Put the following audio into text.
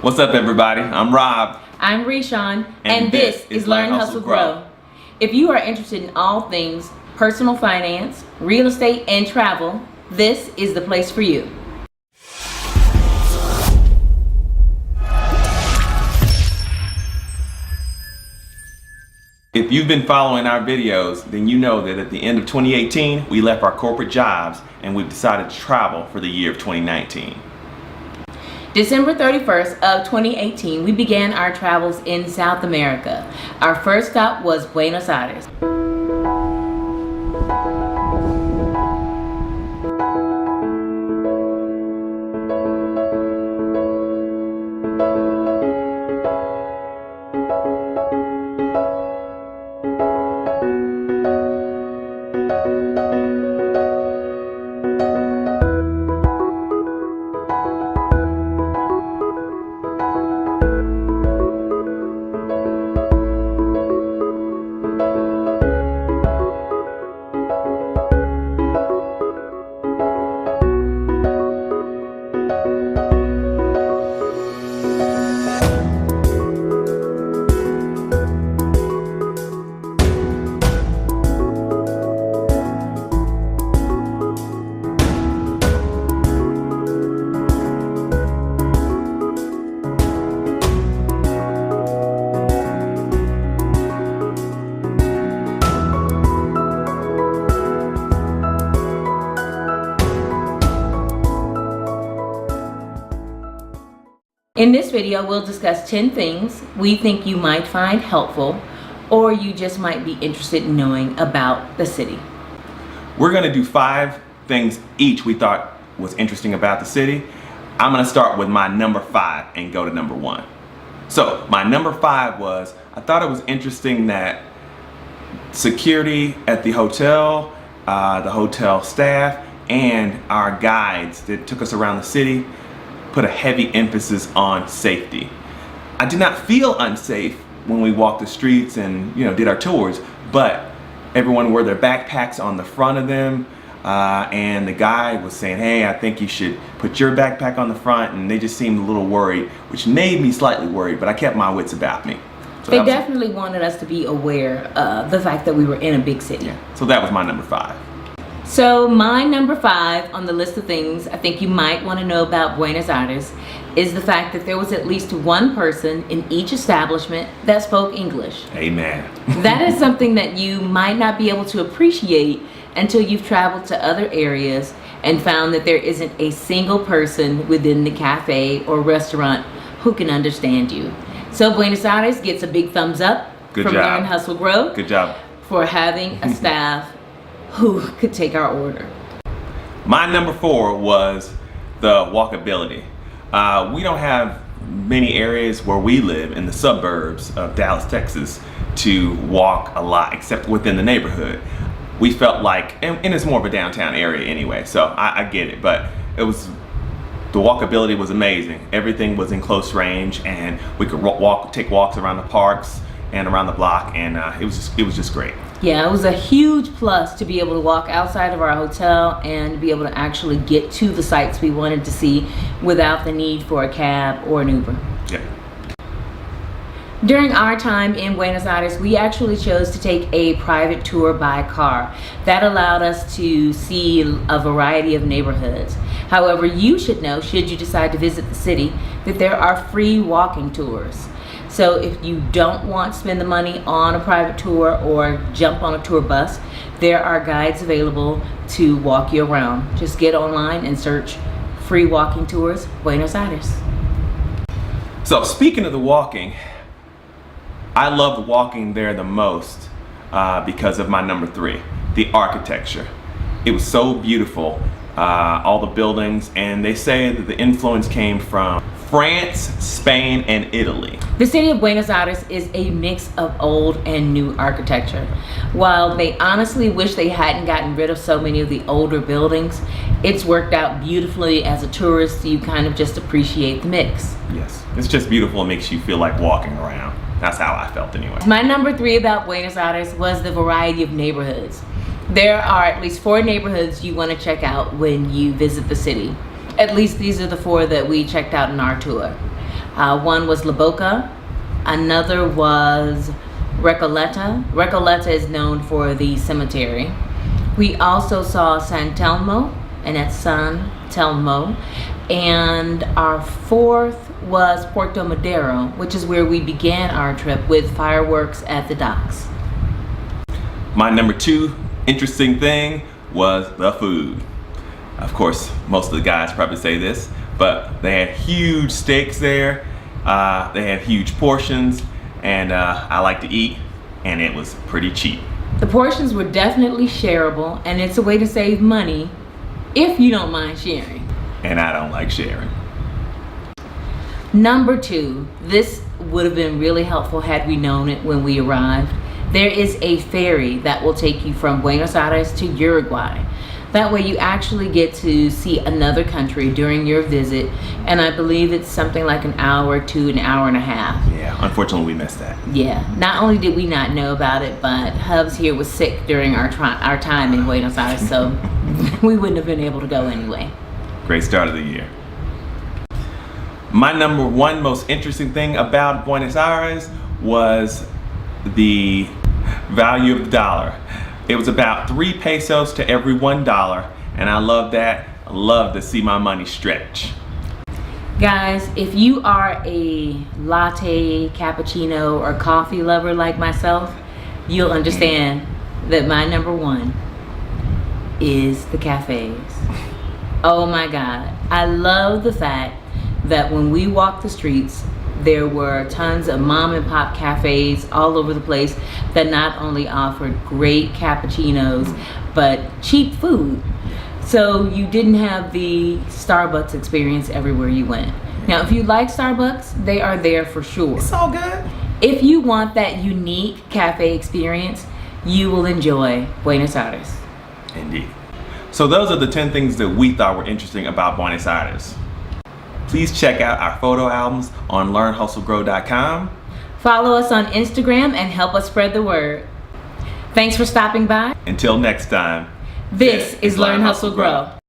What's up, everybody? I'm Rob. I'm Reshawn, and this is Learn, Hustle, Grow. If you are interested in all things personal finance, real estate, and travel, this is the place for you. If you've been following our videos, then you know that at the end of 2018, we left our corporate jobs and we've decided to travel for the year of 2019. December 31st of 2018, we began our travels in South America. Our first stop was Buenos Aires. In this video, we'll discuss 10 things we think you might find helpful or you just might be interested in knowing about the city. We're going to do 5 things each we thought was interesting about the city. I'm going to start with my number 5 and go to number 1. So my number 5 was, I thought it was interesting that security at the hotel staff, and our guides that took us around the city put a heavy emphasis on safety. I did not feel unsafe when we walked the streets and did our tours, but everyone wore their backpacks on the front of them, and the guide was saying, hey, I think you should put your backpack on the front, and they just seemed a little worried, which made me slightly worried, but I kept my wits about me. So they definitely wanted us to be aware of the fact that we were in a big city. Yeah. So that was my number 5. So my number 5 on the list of things I think you might want to know about Buenos Aires is the fact that there was at least one person in each establishment that spoke English. Amen. That is something that you might not be able to appreciate until you've traveled to other areas and found that there isn't a single person within the cafe or restaurant who can understand you. So Buenos Aires gets a big thumbs up from Learn, Hustle, Grow. Good job. For having a staff who could take our order. My number 4 was the walkability. We don't have many areas where we live in the suburbs of Dallas, Texas to walk a lot, except within the neighborhood. We felt like, and it's more of a downtown area anyway, so I get it, but the walkability was amazing. Everything was in close range, and we could take walks around the parks and around the block, and it was just great. Yeah, it was a huge plus to be able to walk outside of our hotel and be able to actually get to the sites we wanted to see without the need for a cab or an Uber. Yeah. During our time in Buenos Aires, we actually chose to take a private tour by car. That allowed us to see a variety of neighborhoods. However, you should know, should you decide to visit the city, that there are free walking tours. So if you don't want to spend the money on a private tour or jump on a tour bus, there are guides available to walk you around. Just get online and search free walking tours, Buenos Aires. So speaking of the walking, I loved walking there the most because of my number 3, the architecture. It was so beautiful, all the buildings, and they say that the influence came from France, Spain, and Italy. The city of Buenos Aires is a mix of old and new architecture. While they honestly wish they hadn't gotten rid of so many of the older buildings, it's worked out beautifully. As a tourist, you kind of just appreciate the mix. Yes, it's just beautiful. It makes you feel like walking around. That's how I felt anyway. My number 3 about Buenos Aires was the variety of neighborhoods. There are at least 4 neighborhoods you want to check out when you visit the city. At least these are the 4 that we checked out in our tour. One was La Boca, another was Recoleta. Recoleta is known for the cemetery. We also saw San Telmo, and that's San Telmo. And our fourth was Puerto Madero, which is where we began our trip with fireworks at the docks. My number 2 interesting thing was the food. Of course, most of the guys probably say this, but they had huge steaks there. They had huge portions, and I like to eat, and it was pretty cheap. The portions were definitely shareable, and it's a way to save money if you don't mind sharing. And I don't like sharing. Number 2, this would have been really helpful had we known it when we arrived. There is a ferry that will take you from Buenos Aires to Uruguay. That way you actually get to see another country during your visit, and I believe it's something like an hour to an hour and a half. Yeah, unfortunately we missed that. Yeah, not only did we not know about it, but Hubs here was sick during our time in Buenos Aires, so we wouldn't have been able to go anyway. Great start of the year. My number 1 most interesting thing about Buenos Aires was the value of the dollar. It was about 3 pesos to every $1, and I love that. I love to see my money stretch. Guys, if you are a latte, cappuccino, or coffee lover like myself, you'll understand that my number 1 is the cafes. Oh my God, I love the fact that when we walked the streets, there were tons of mom and pop cafes all over the place that not only offered great cappuccinos, but cheap food. So you didn't have the Starbucks experience everywhere you went. Now, if you like Starbucks, they are there for sure. It's all good. If you want that unique cafe experience, you will enjoy Buenos Aires. Indeed. So those are the 10 things that we thought were interesting about Buenos Aires. Please check out our photo albums on learnhustlegrow.com. Follow us on Instagram and help us spread the word. Thanks for stopping by. Until next time, This is Learn, Hustle, Grow.